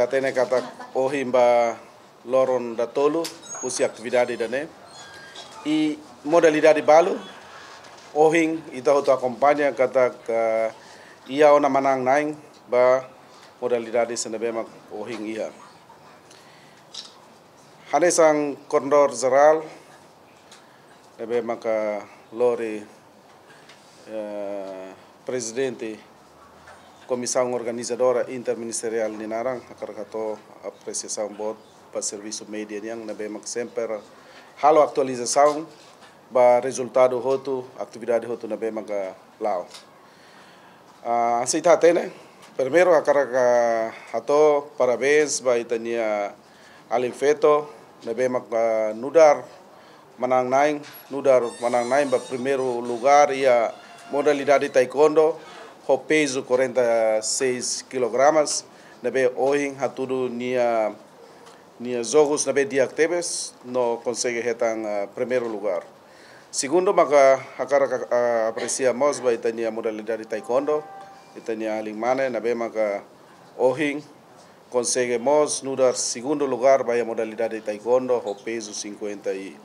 ita tene kata ohimba loron da tolu usi atividade dane e modalidade balu ohing ita hoto acompanha kata ia ona manang naing ba modalidade senabe mak ohing ia hanesang kondor zeral nebe maka lori presidente Comissão Organizadora Interministerial de Narang, acarcatou apreciação boa para o serviço média yang nabe mak sempre halo atualização ba resultado hotu atividade hotu nabe mak lao. Aceita tene primeiro acarca hato parabéns ba itania alinfeto nabe mak nudar manang naing ba primeiro lugar ia modalidade taekwondo ho peso 46 kg nabe ohing hatudu nia jogos nabe dia actives no consegue hetang primeiro lugar. Segundo maka akara apreciamos ba itania modalidade taekwondo itania alimane nabe maka ohing conseguimos nudar segundo lugar ba modalidade taekwondo ho peso 51.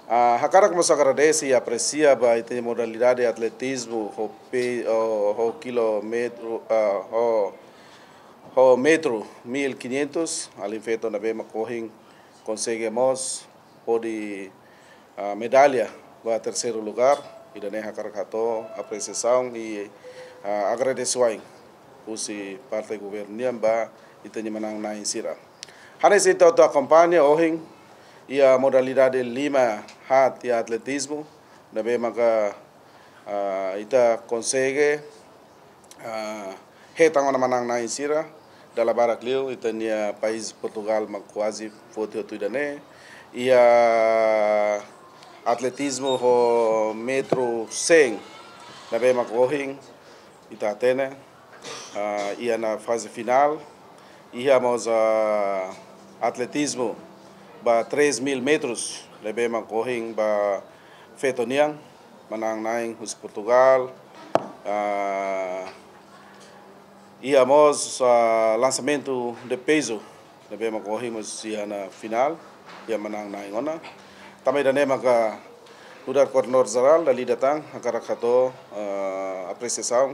Hakarak nos agradece e aprecia ba ite modalidade atletismo ho quilômetro ho metro 1500 alinfeto na bema kohing conseguimos pode medalha ba terceiro lugar e dane hakarak hato apreciação e agradecimento usi parte governo ba ite manang na insira hanes ito to acompanha ohing ia modalidade 5 hat e atletismo nabe maka ita consegue hetang ona manang na insira dala barak liu itania país Portugal mak quase foto tuidane ia atletismo ho metro 100 nabe mak ohing ita tene ia na fase final íamos atletismo ba 3.000 metros lebe mak ohing ba fetoniang manang naing hus Portugal íamos lançamento de peso lebe mak ohing ia na final ia manang naing ona também dane maka udar coordenador geral dali datang acarakato apreciação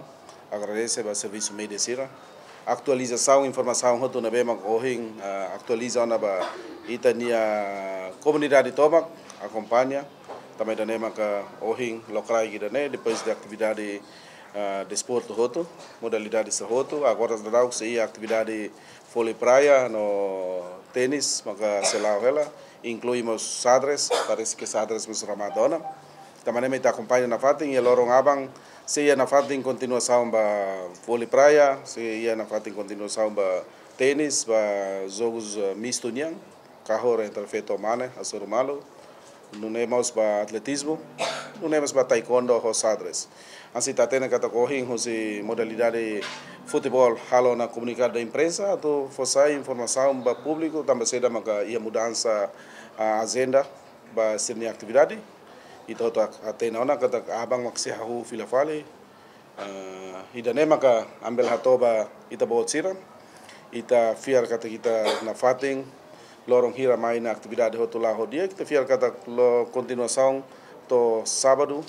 agradece ba serviço medicina atualização informação hotu nabe mak ohing atualiza ona ba itania comunidade tomak acompanha também dane maka ohing lokrai gidane depois da atividade desporto hotu modalidade sa hotu agora darau se atividade vôlei praia no tênis maka selau ela incluímos sadres parece que sadres nos ramadona também me acompanha na fatin e lorong abang se ia na fatin continuação ba vôlei praia se ia na fatin continuação ba tênis ba jogos misto niang kahor entre feto mane asur malu nunemos ba atletismo nunemos ba taekwondo ho sadres assim tá tendo kata kohing hosi modalidade futebol halo na comunicar da imprensa to fossai informação ba público também seda maka ia mudança a agenda ba sirni atividade ito to atena ona kata abang maksi hahu filafale idane maka ambil hatoba ita bot siram ita fiar kata kita na fating lorong hira mai na atividade hotulah dia kita fiar kata continuação to sábado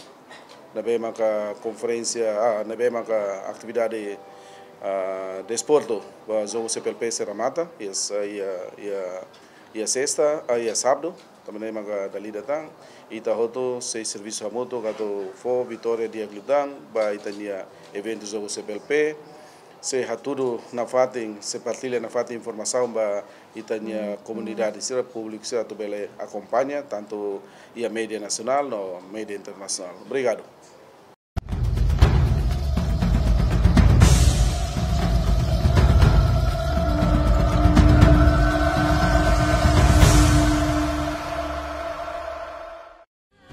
nabe maka conferência nabe maka atividade desporto ba jogo CPLP Seramata ia sexta ia sábado também maka dali datang ita hoto sei serviço moto kato fo Vitória dia glutang ba itania evento jogo CPLP se hatudo na fatin se partilha na fatin informação ba itania comunidade sira público sira to bele acompanha tanto ia mídia nacional no mídia internacional. Obrigado.